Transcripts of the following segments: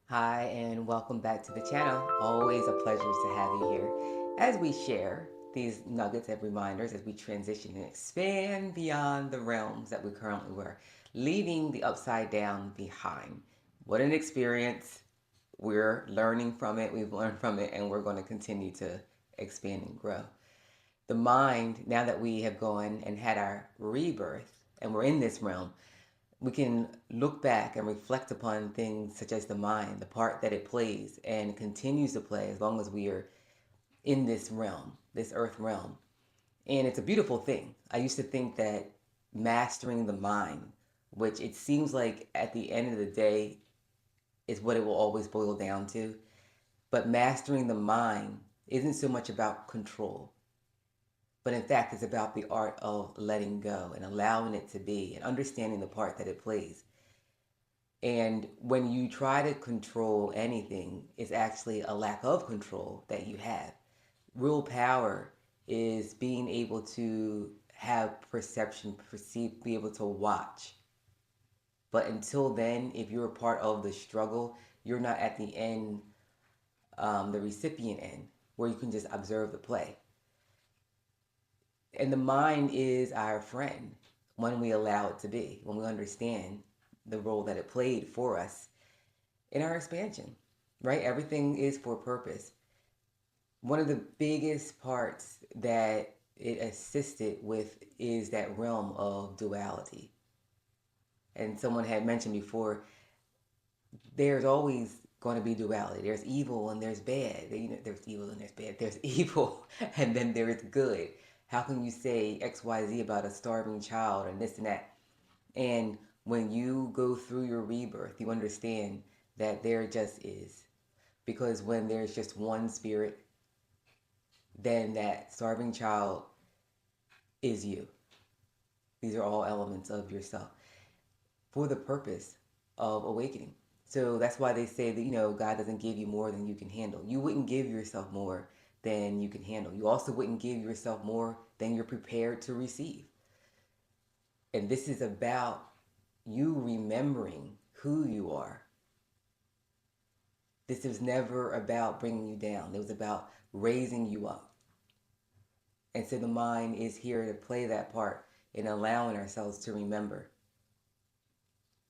Hi, and welcome back to the channel. Always a pleasure to have you here as we share these nuggets and reminders as we transition and expand beyond the realms that we currently were, leaving the upside down behind. What an experience! We're learning from it, we've learned from it, and we're going to continue to expand and grow. The mind, now that we have gone and had our rebirth and we're in this realm, we can look back and reflect upon things such as the mind, the part that it plays and continues to play as long as we are in this realm, this earth realm. And it's a beautiful thing. I used to think that mastering the mind, which it seems like at the end of the day is what it will always boil down to, but mastering the mind isn't so much about control, but in fact, it's about the art of letting go and allowing it to be and understanding the part that it plays. And when you try to control anything, it's actually a lack of control that you have. Real power is being able to have perception, perceive, be able to watch. But until then, if you're a part of the struggle, you're not at the end, the recipient end, where you can just observe the play. And the mind is our friend when we allow it to be, when we understand the role that it played for us in our expansion, right? Everything is for purpose. One of the biggest parts that it assisted with is that realm of duality. And someone had mentioned before, there's always going to be duality. There's evil and there's bad. There's evil and there's bad. There's evil and then there's good. How can you say XYZ about a starving child and this and that? And when you go through your rebirth, you understand that there just is. Because when there's just one spirit, then that starving child is you. These are all elements of yourself for the purpose of awakening. So that's why they say that, God doesn't give you more than you can handle. You wouldn't give yourself more than you can handle. You also wouldn't give yourself more than you're prepared to receive. And this is about you remembering who you are. This was never about bringing you down. It was about raising you up. And so the mind is here to play that part in allowing ourselves to remember.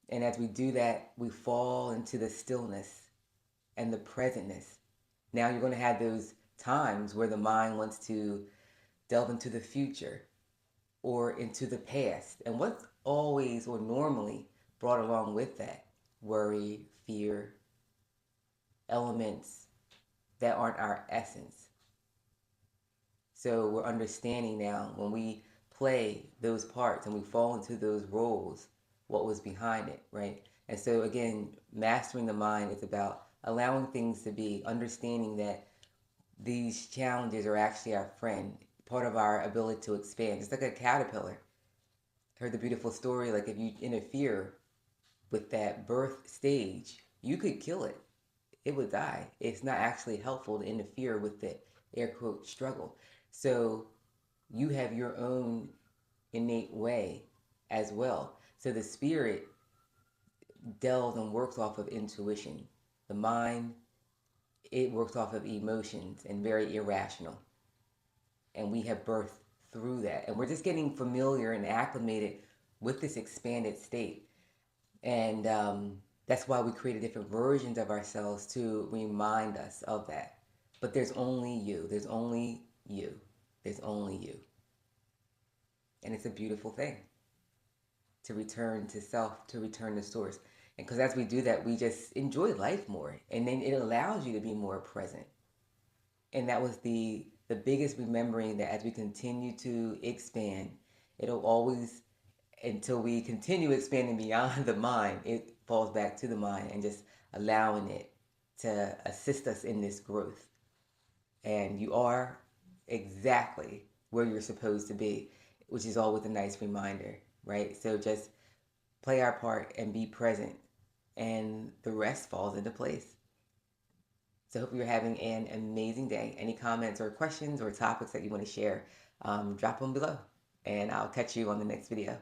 And as we do that, we fall into the stillness and the presentness. Now you're going to have those times where the mind wants to delve into the future or into the past. And what's always or normally brought along with that? Worry, fear, elements that aren't our essence. So we're understanding now when we play those parts and we fall into those roles, what was behind it, right? And so again, mastering the mind is about allowing things to be, understanding that these challenges are actually our friend, part of our ability to expand. It's like a caterpillar. I heard the beautiful story, like if you interfere with that birth stage, you could kill it. It would die. It's not actually helpful to interfere with the air quote struggle. So you have your own innate way as well. So the spirit delves and works off of intuition. The mind, it works off of emotions and very irrational. And we have birthed through that. And we're just getting familiar and acclimated with this expanded state. And that's why we created different versions of ourselves to remind us of that. But there's only you. There's only you. There's only you. And it's a beautiful thing to return to self, to return to source. And because as we do that, we just enjoy life more. And then it allows you to be more present. And that was the biggest remembering, that as we continue to expand, it'll always, until we continue expanding beyond the mind, it falls back to the mind and just allowing it to assist us in this growth. And you are exactly where you're supposed to be, which is always a nice reminder, right? So just play our part and be present, and the rest falls into place. So I hope you're having an amazing day. Any comments or questions or topics that you want to share, drop them below, and I'll catch you on the next video.